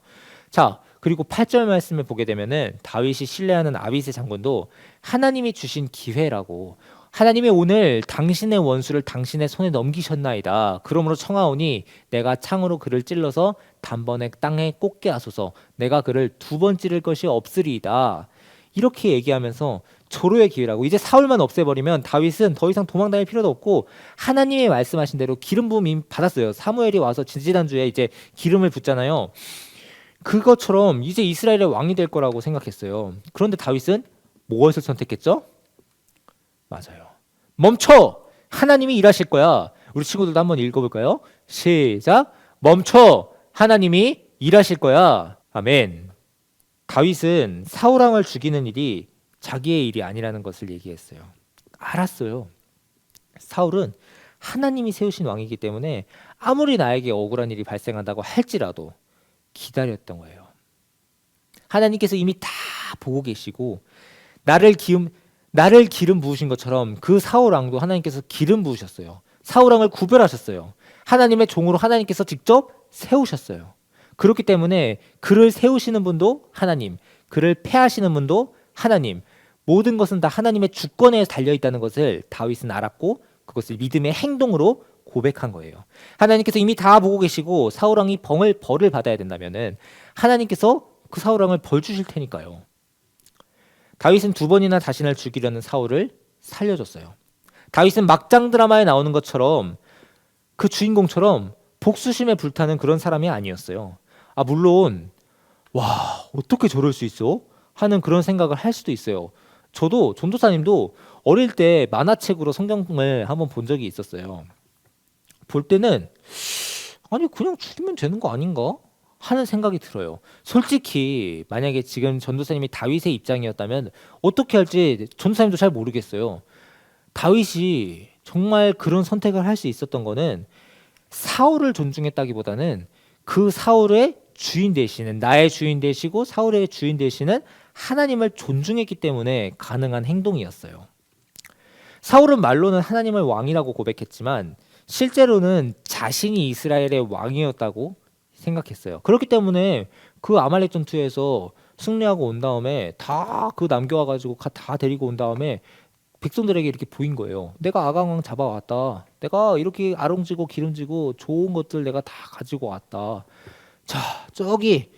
자, 그리고 8절 말씀을 보게 되면은 다윗이 신뢰하는 아비새 장군도 하나님이 주신 기회라고 하나님이 오늘 당신의 원수를 당신의 손에 넘기셨나이다. 그러므로 청하오니 내가 창으로 그를 찔러서 단번에 땅에 꽂게 하소서. 내가 그를 두 번 찌를 것이 없으리이다. 이렇게 얘기하면서 조로의 기회라고. 이제 사울만 없애버리면 다윗은 더 이상 도망 다닐 필요도 없고 하나님이 말씀하신 대로 기름 부음 이미 받았어요. 사무엘이 와서 지지난주에 이제 기름을 붓잖아요. 그것처럼 이제 이스라엘의 왕이 될 거라고 생각했어요. 그런데 다윗은 무엇을 선택했죠? 맞아요. 멈춰! 하나님이 일하실 거야. 우리 친구들도 한번 읽어볼까요? 시작! 멈춰! 하나님이 일하실 거야. 아멘. 다윗은 사울 왕을 죽이는 일이 자기의 일이 아니라는 것을 얘기했어요. 알았어요. 사울은 하나님이 세우신 왕이기 때문에 아무리 나에게 억울한 일이 발생한다고 할지라도 기다렸던 거예요. 하나님께서 이미 다 보고 계시고 나를 기름 부으신 것처럼 그 사울 왕도 하나님께서 기름 부으셨어요. 사울 왕을 구별하셨어요. 하나님의 종으로 하나님께서 직접 세우셨어요. 그렇기 때문에 그를 세우시는 분도 하나님, 그를 패하시는 분도 하나님, 모든 것은 다 하나님의 주권에 달려있다는 것을 다윗은 알았고 그것을 믿음의 행동으로 고백한 거예요. 하나님께서 이미 다 보고 계시고 사울 왕이 벌을 받아야 된다면은 하나님께서 그 사울 왕을 벌 주실 테니까요. 다윗은 2번이나 자신을 죽이려는 사울을 살려줬어요. 다윗은 막장 드라마에 나오는 것처럼 그 주인공처럼 복수심에 불타는 그런 사람이 아니었어요. 물론 와 어떻게 저럴 수 있어? 하는 그런 생각을 할 수도 있어요. 저도 전도사님도 어릴 때 만화책으로 성경을 한번 본 적이 있었어요. 볼 때는 아니 그냥 죽이면 되는 거 아닌가? 하는 생각이 들어요. 솔직히 만약에 지금 전도사님이 다윗의 입장이었다면 어떻게 할지 전도사님도 잘 모르겠어요. 다윗이 정말 그런 선택을 할 수 있었던 거는 사울을 존중했다기보다는 그 사울의 주인 되시는 나의 주인 되시고 사울의 주인 되시는 하나님을 존중했기 때문에 가능한 행동이었어요. 사울은 말로는 하나님을 왕이라고 고백했지만 실제로는 자신이 이스라엘의 왕이었다고 생각했어요. 그렇기 때문에 그 아말렉 전투에서 승리하고 온 다음에 다 그 남겨와가지고 다 데리고 온 다음에 백성들에게 이렇게 보인 거예요. 내가 아강왕 잡아왔다. 내가 이렇게 아롱지고 기름지고 좋은 것들 내가 다 가지고 왔다. 자 저기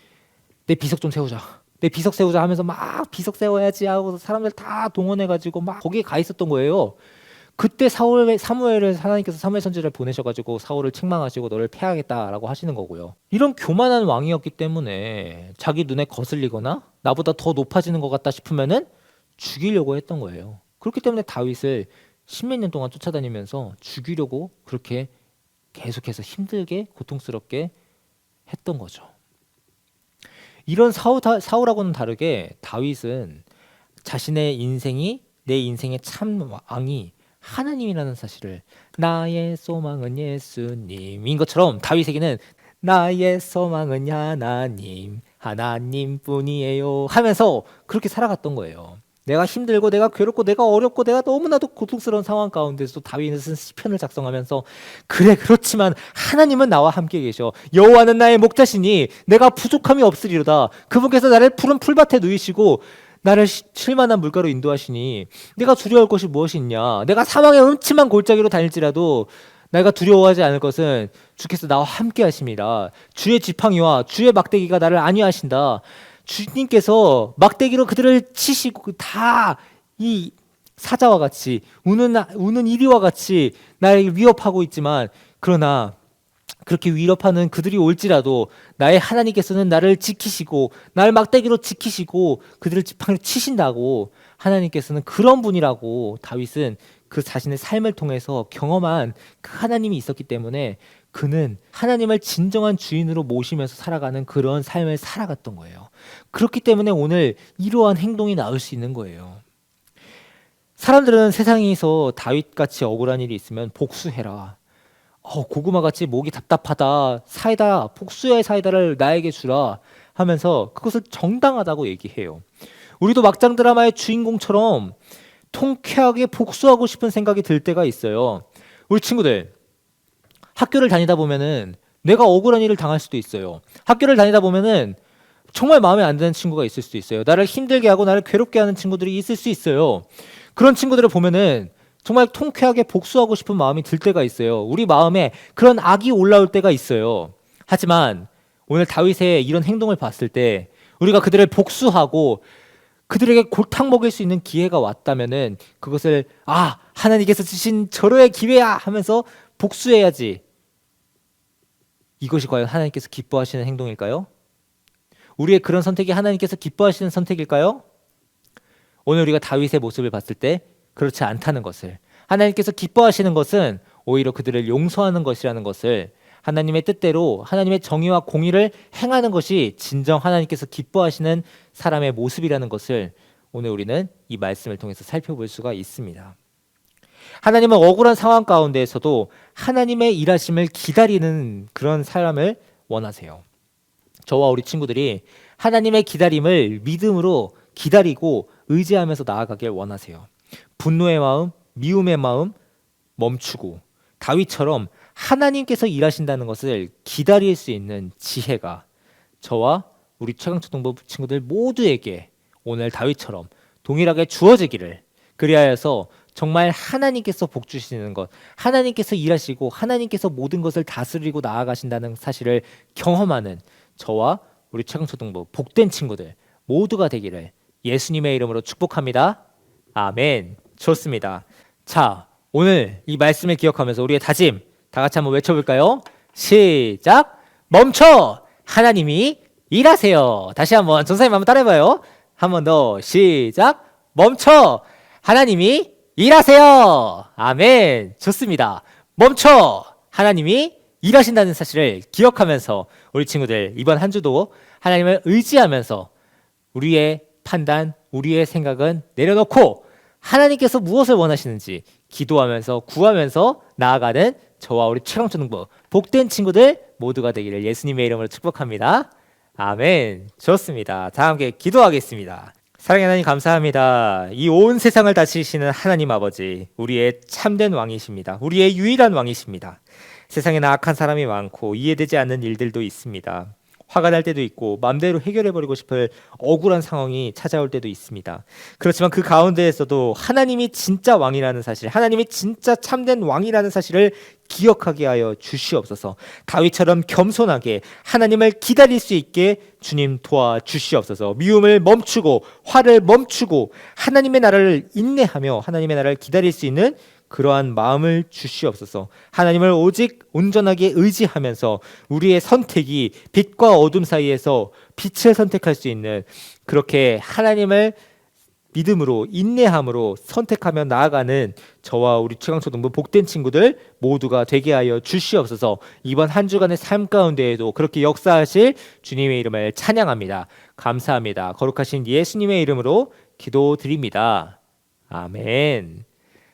내 비석 좀 세우자. 내 비석 세우자 하면서 막 비석 세워야지 하고 사람들 다 동원해가지고 막 거기에 가 있었던 거예요. 그때 사무엘을 하나님께서 사무엘 선지자를 보내셔가지고 사울을 책망하시고 너를 패하겠다라고 하시는 거고요. 이런 교만한 왕이었기 때문에 자기 눈에 거슬리거나 나보다 더 높아지는 것 같다 싶으면은 죽이려고 했던 거예요. 그렇기 때문에 다윗을 십몇 년 동안 쫓아다니면서 죽이려고 그렇게 계속해서 힘들게 고통스럽게 했던 거죠. 이런 사울하고는 다르게 다윗은 자신의 인생이 내 인생의 참 왕이 하나님이라는 사실을 나의 소망은 예수님인 것처럼 다윗에게는 나의 소망은 하나님뿐이에요 하면서 그렇게 살아갔던 거예요. 내가 힘들고 내가 괴롭고 내가 어렵고 내가 너무나도 고통스러운 상황 가운데서 다윗은 시편을 작성하면서 그래 그렇지만 하나님은 나와 함께 계셔. 여호와는 나의 목자시니 내가 부족함이 없으리로다. 그분께서 나를 푸른 풀밭에 누이시고 나를 쉴만한 물가로 인도하시니 내가 두려울 것이 무엇이 있냐. 내가 사망의 음침한 골짜기로 다닐지라도 내가 두려워하지 않을 것은 주께서 나와 함께 하심이라. 주의 지팡이와 주의 막대기가 나를 안위하신다. 주님께서 막대기로 그들을 치시고 다 이 사자와 같이 우는 이리와 같이 나를 위협하고 있지만 그러나 그렇게 위협하는 그들이 올지라도 나의 하나님께서는 나를 지키시고 나를 막대기로 지키시고 그들을 지팡이로 치신다고 하나님께서는 그런 분이라고 다윗은 그 자신의 삶을 통해서 경험한 그 하나님이 있었기 때문에 그는 하나님을 진정한 주인으로 모시면서 살아가는 그런 삶을 살아갔던 거예요. 그렇기 때문에 오늘 이러한 행동이 나올 수 있는 거예요. 사람들은 세상에서 다윗같이 억울한 일이 있으면 복수해라. 고구마같이 목이 답답하다. 사이다, 복수의 사이다를 나에게 주라 하면서 그것을 정당하다고 얘기해요. 우리도 막장 드라마의 주인공처럼 통쾌하게 복수하고 싶은 생각이 들 때가 있어요. 우리 친구들 학교를 다니다 보면은 내가 억울한 일을 당할 수도 있어요. 학교를 다니다 보면은 정말 마음에 안 드는 친구가 있을 수도 있어요. 나를 힘들게 하고 나를 괴롭게 하는 친구들이 있을 수 있어요. 그런 친구들을 보면은 정말 통쾌하게 복수하고 싶은 마음이 들 때가 있어요. 우리 마음에 그런 악이 올라올 때가 있어요. 하지만 오늘 다윗의 이런 행동을 봤을 때 우리가 그들을 복수하고 그들에게 골탕 먹일 수 있는 기회가 왔다면은 그것을 하나님께서 주신 절호의 기회야 하면서 복수해야지. 이것이 과연 하나님께서 기뻐하시는 행동일까요? 우리의 그런 선택이 하나님께서 기뻐하시는 선택일까요? 오늘 우리가 다윗의 모습을 봤을 때 그렇지 않다는 것을, 하나님께서 기뻐하시는 것은 오히려 그들을 용서하는 것이라는 것을, 하나님의 뜻대로 하나님의 정의와 공의를 행하는 것이 진정 하나님께서 기뻐하시는 사람의 모습이라는 것을 오늘 우리는 이 말씀을 통해서 살펴볼 수가 있습니다. 하나님은 억울한 상황 가운데에서도 하나님의 일하심을 기다리는 그런 사람을 원하세요. 저와 우리 친구들이 하나님의 기다림을 믿음으로 기다리고 의지하면서 나아가길 원하세요. 분노의 마음, 미움의 마음 멈추고 다윗처럼 하나님께서 일하신다는 것을 기다릴 수 있는 지혜가 저와 우리 최강초등부 친구들 모두에게 오늘 다윗처럼 동일하게 주어지기를, 그리하여서 정말 하나님께서 복 주시는 것, 하나님께서 일하시고 하나님께서 모든 것을 다스리고 나아가신다는 사실을 경험하는 저와 우리 최강초등부 복된 친구들 모두가 되기를 예수님의 이름으로 축복합니다. 아멘. 좋습니다. 자, 오늘 이 말씀을 기억하면서 우리의 다짐 다 같이 한번 외쳐볼까요? 시작! 멈춰! 하나님이 일하세요. 다시 한번 전사님 한번 따라해봐요. 한 번 더 시작! 멈춰! 하나님이 일하세요. 아멘. 좋습니다. 멈춰! 하나님이 일하신다는 사실을 기억하면서 우리 친구들 이번 한 주도 하나님을 의지하면서 우리의 판단, 우리의 생각은 내려놓고 하나님께서 무엇을 원하시는지 기도하면서 구하면서 나아가는 저와 우리 최강초등부 복된 친구들 모두가 되기를 예수님의 이름으로 축복합니다. 아멘. 좋습니다. 다 함께 기도하겠습니다. 사랑의 하나님 감사합니다. 이 온 세상을 다스리시는 하나님 아버지, 우리의 참된 왕이십니다. 우리의 유일한 왕이십니다. 세상에는 악한 사람이 많고 이해되지 않는 일들도 있습니다. 화가 날 때도 있고 마음대로 해결해버리고 싶을 억울한 상황이 찾아올 때도 있습니다. 그렇지만 그 가운데에서도 하나님이 진짜 왕이라는 사실, 하나님이 진짜 참된 왕이라는 사실을 기억하게 하여 주시옵소서. 다윗처럼 겸손하게 하나님을 기다릴 수 있게 주님 도와주시옵소서. 미움을 멈추고 화를 멈추고 하나님의 나라를 인내하며 하나님의 나라를 기다릴 수 있는 그러한 마음을 주시옵소서. 하나님을 오직 온전하게 의지하면서 우리의 선택이 빛과 어둠 사이에서 빛을 선택할 수 있는, 그렇게 하나님을 믿음으로 인내함으로 선택하며 나아가는 저와 우리 최강초등부 복된 친구들 모두가 되게 하여 주시옵소서. 이번 한 주간의 삶 가운데에도 그렇게 역사하실 주님의 이름을 찬양합니다. 감사합니다. 거룩하신 예수님의 이름으로 기도드립니다. 아멘.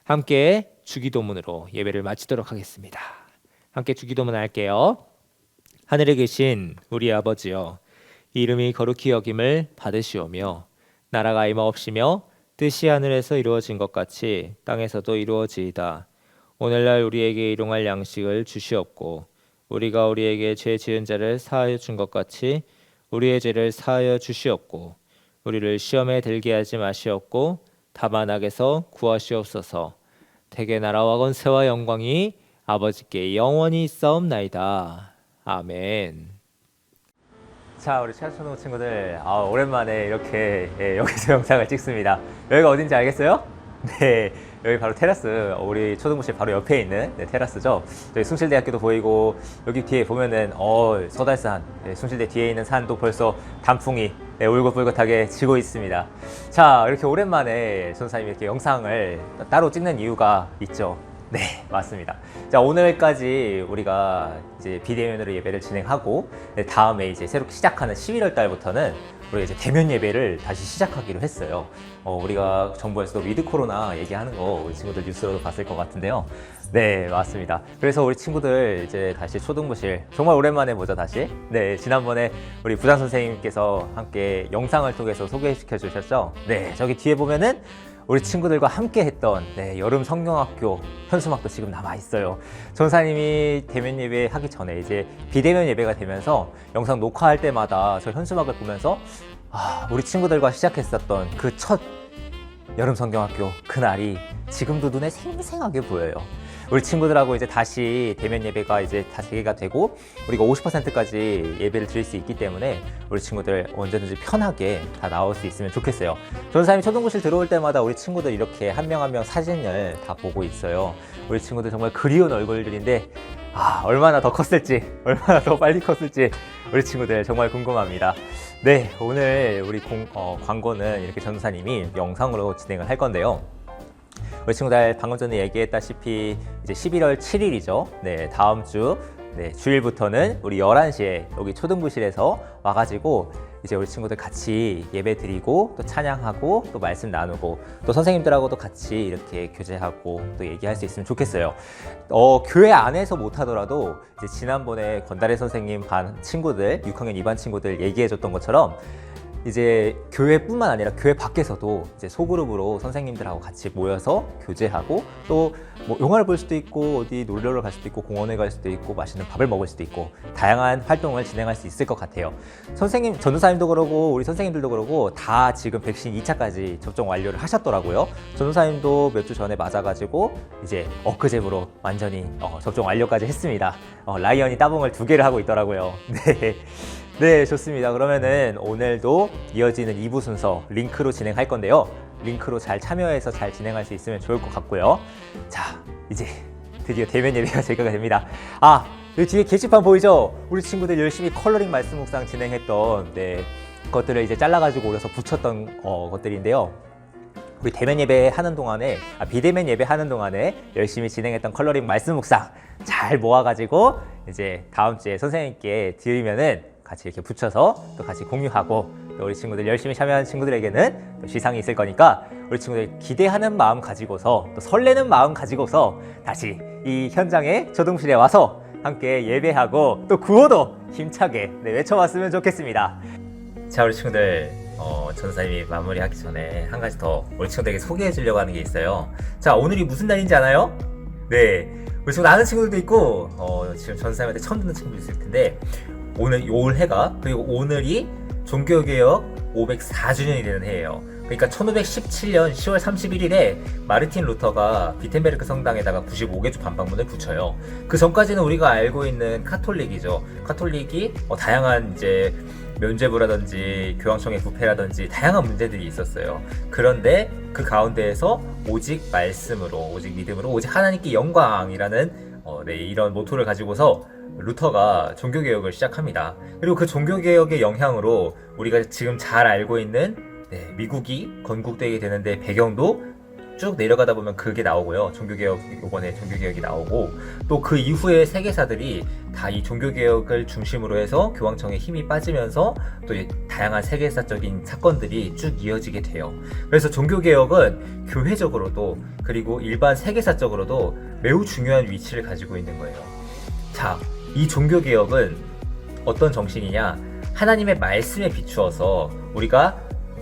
함께 주기도문으로 예배를 마치도록 하겠습니다. 함께 주기도문 할게요. 하늘에 계신 우리 아버지여, 이름이 거룩히 여김을 받으시오며 나라가 임하옵시며 뜻이 하늘에서 이루어진 것 같이 땅에서도 이루어지이다. 오늘날 우리에게 일용할 양식을 주시옵고 우리가 우리에게 죄 지은 자를 사하여 준 것 같이 우리의 죄를 사하여 주시옵고 우리를 시험에 들게 하지 마시옵고 다만 악에서 구하시옵소서. 대개 나라와 권세와 영광이 아버지께 영원히 있사옵나이다. 아멘. 자, 우리 최하초등 친구들, 오랜만에 이렇게 여기서 영상을 찍습니다. 여기가 어딘지 알겠어요? 네, 여기 바로 테라스, 우리 초등부실 바로 옆에 있는 테라스죠. 저희 숭실대학교도 보이고 여기 뒤에 보면은 서달산, 숭실대 뒤에 있는 산도 벌써 단풍이 울긋불긋하게 지고 있습니다. 자, 이렇게 오랜만에 전사님이 이렇게 영상을 따로 찍는 이유가 있죠. 네, 맞습니다. 자, 오늘까지 우리가 이제 비대면으로 예배를 진행하고 다음에 이제 새롭게 시작하는 11월 달부터는 우리가 이제 대면 예배를 다시 시작하기로 했어요. 우리가 정부에서도 위드 코로나 얘기하는 거 우리 친구들 뉴스로도 봤을 것 같은데요. 네, 맞습니다. 그래서 우리 친구들 이제 다시 초등부실 정말 오랜만에 보죠, 다시. 네, 지난번에 우리 부장 선생님께서 함께 영상을 통해서 소개시켜 주셨죠. 네, 저기 뒤에 보면은 우리 친구들과 함께 했던 여름 성경학교 현수막도 지금 남아 있어요. 전사님이 대면 예배 하기 전에 이제 비대면 예배가 되면서 영상 녹화할 때마다 저 현수막을 보면서 우리 친구들과 시작했었던 그 첫 여름 성경학교 그날이 지금도 눈에 생생하게 보여요. 우리 친구들하고 이제 다시 대면 예배가 이제 다 재개가 되고 우리가 50%까지 예배를 드릴 수 있기 때문에 우리 친구들 언제든지 편하게 다 나올 수 있으면 좋겠어요. 전사님이 초등부실 들어올 때마다 우리 친구들 이렇게 한 명 한 명 사진을 다 보고 있어요. 우리 친구들 정말 그리운 얼굴들인데 얼마나 더 컸을지, 얼마나 더 빨리 컸을지 우리 친구들 정말 궁금합니다. 네, 오늘 우리 광고는 이렇게 전도사님이 영상으로 진행을 할 건데요. 우리 친구들 방금 전에 얘기했다시피 이제 11월 7일이죠. 네, 다음 주 주일부터는 우리 11시에 여기 초등부실에서 와가지고 이제 우리 친구들 같이 예배 드리고 또 찬양하고 또 말씀 나누고 또 선생님들하고도 같이 이렇게 교제하고 또 얘기할 수 있으면 좋겠어요. 교회 안에서 못하더라도 이제 지난번에 권다래 선생님 반 친구들 6학년 2반 친구들 얘기해줬던 것처럼 이제 교회뿐만 아니라 교회 밖에서도 이제 소그룹으로 선생님들하고 같이 모여서 교제하고 또 뭐 영화를 볼 수도 있고 어디 놀러를 갈 수도 있고 공원에 갈 수도 있고 맛있는 밥을 먹을 수도 있고 다양한 활동을 진행할 수 있을 것 같아요. 선생님, 전도사님도 그러고 우리 선생님들도 그러고 다 지금 백신 2차까지 접종 완료를 하셨더라고요. 전도사님도 몇 주 전에 맞아가지고 이제 엊그제부로 완전히 접종 완료까지 했습니다. 라이언이 따봉을 2개를 하고 있더라고요. 네. 네, 좋습니다. 그러면은 오늘도 이어지는 2부 순서 링크로 진행할 건데요. 링크로 잘 참여해서 잘 진행할 수 있으면 좋을 것 같고요. 자, 이제 드디어 대면 예배가 재개가 됩니다. 여기 뒤에 게시판 보이죠? 우리 친구들 열심히 컬러링 말씀 묵상 진행했던 것들을 이제 잘라가지고 올려서 붙였던 것들인데요. 우리 대면 예배 하는 동안에 비대면 예배 하는 동안에 열심히 진행했던 컬러링 말씀 묵상 잘 모아가지고 이제 다음 주에 선생님께 드리면은 같이 이렇게 붙여서 또 같이 공유하고 또 우리 친구들 열심히 참여하는 친구들에게는 또 시상이 있을 거니까 우리 친구들 기대하는 마음 가지고서 또 설레는 마음 가지고서 다시 이 현장에 초등부실에 와서 함께 예배하고 또 구호도 힘차게 외쳐봤으면 좋겠습니다. 자, 우리 친구들 전사님이 마무리하기 전에 한 가지 더 우리 친구들에게 소개해 주려고 하는 게 있어요. 자, 오늘이 무슨 날인지 아나요? 네, 우리 친구 아는 친구들도 있고 지금 전사님한테 처음 듣는 친구도 있을 텐데 올 해가 그리고 오늘이 종교개혁 504주년이 되는 해예요. 그러니까 1517년 10월 31일에 마르틴 루터가 비텐베르크 성당에다가 95개조 반박문을 붙여요. 그 전까지는 우리가 알고 있는 카톨릭이죠. 카톨릭이 다양한 이제 면죄부라든지 교황청의 부패라든지 다양한 문제들이 있었어요. 그런데 그 가운데에서 오직 말씀으로, 오직 믿음으로, 오직 하나님께 영광이라는 이런 모토를 가지고서 루터가 종교개혁을 시작합니다. 그리고 그 종교개혁의 영향으로 우리가 지금 잘 알고 있는 미국이 건국되게 되는데 배경도 쭉 내려가다 보면 그게 나오고요. 이번에 종교개혁이 나오고 또 그 이후에 세계사들이 다 이 종교개혁을 중심으로 해서 교황청에 힘이 빠지면서 또 다양한 세계사적인 사건들이 쭉 이어지게 돼요. 그래서 종교개혁은 교회적으로도 그리고 일반 세계사적으로도 매우 중요한 위치를 가지고 있는 거예요. 자, 이 종교개혁은 어떤 정신이냐? 하나님의 말씀에 비추어서 우리가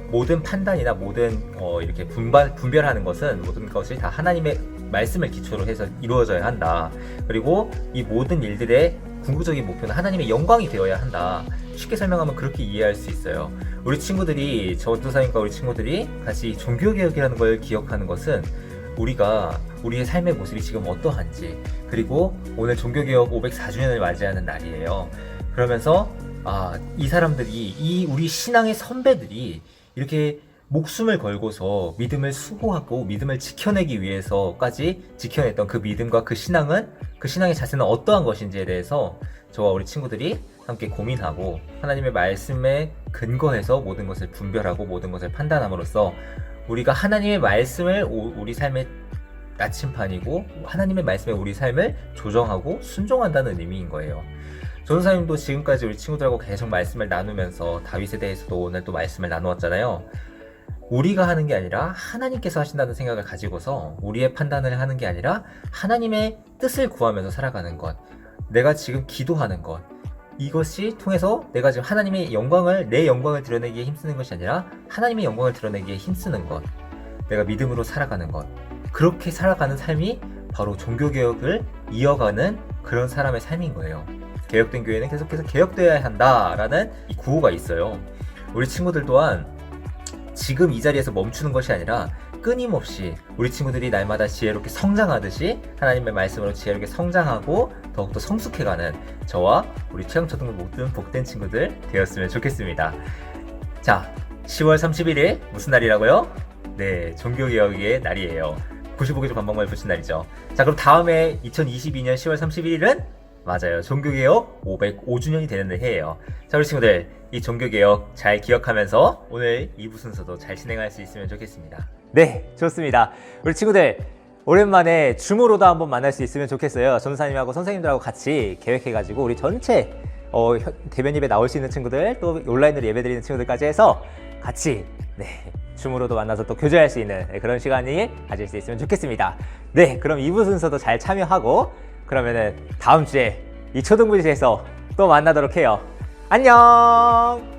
모든 판단이나 모든 이렇게 분별하는 것은 모든 것이 다 하나님의 말씀을 기초로 해서 이루어져야 한다. 그리고 이 모든 일들의 궁극적인 목표는 하나님의 영광이 되어야 한다. 쉽게 설명하면 그렇게 이해할 수 있어요. 우리 친구들이 전도사님과 우리 친구들이 같이 종교개혁이라는 걸 기억하는 것은 우리가 우리의 삶의 모습이 지금 어떠한지 그리고 오늘 종교개혁 504주년을 맞이하는 날이에요. 그러면서 이 사람들이 우리 신앙의 선배들이 이렇게 목숨을 걸고서 믿음을 수호하고 믿음을 지켜내기 위해서까지 지켜냈던 그 믿음과 그 신앙의 자세는 어떠한 것인지에 대해서 저와 우리 친구들이 함께 고민하고 하나님의 말씀에 근거해서 모든 것을 분별하고 모든 것을 판단함으로써 우리가 하나님의 말씀을 우리 삶의 나침판이고 하나님의 말씀에 우리 삶을 조정하고 순종한다는 의미인 거예요. 전도사님도 지금까지 우리 친구들하고 계속 말씀을 나누면서 다윗에 대해서도 오늘 또 말씀을 나누었잖아요. 우리가 하는 게 아니라 하나님께서 하신다는 생각을 가지고서 우리의 판단을 하는 게 아니라 하나님의 뜻을 구하면서 살아가는 것, 내가 지금 기도하는 것, 이것이 통해서 내가 지금 하나님의 영광을, 내 영광을 드러내기에 힘쓰는 것이 아니라 하나님의 영광을 드러내기에 힘쓰는 것, 내가 믿음으로 살아가는 것, 그렇게 살아가는 삶이 바로 종교개혁을 이어가는 그런 사람의 삶인 거예요. 개혁된 교회는 계속해서 개혁되어야 한다라는 이 구호가 있어요. 우리 친구들 또한 지금 이 자리에서 멈추는 것이 아니라 끊임없이 우리 친구들이 날마다 지혜롭게 성장하듯이 하나님의 말씀으로 지혜롭게 성장하고 더욱더 성숙해가는 저와 우리 최강초등부 모든 복된 친구들 되었으면 좋겠습니다. 자, 10월 31일 무슨 날이라고요? 네, 종교개혁의 날이에요. 95개조 반박말 붙인 날이죠. 자, 그럼 다음에 2022년 10월 31일은 맞아요. 종교개혁 505주년이 되는 해예요. 자, 우리 친구들 이 종교개혁 잘 기억하면서 오늘 2부 순서도 잘 진행할 수 있으면 좋겠습니다. 네, 좋습니다. 우리 친구들 오랜만에 줌으로도 한번 만날 수 있으면 좋겠어요. 전사님하고 선생님들하고 같이 계획해가지고 우리 전체 대면 예배 나올 수 있는 친구들 또 온라인으로 예배 드리는 친구들까지 해서 같이 줌으로도 만나서 또 교제할 수 있는 그런 시간이 가질 수 있으면 좋겠습니다. 네, 그럼 2부 순서도 잘 참여하고 그러면은 다음 주에 이 초등부지에서 또 만나도록 해요. 안녕!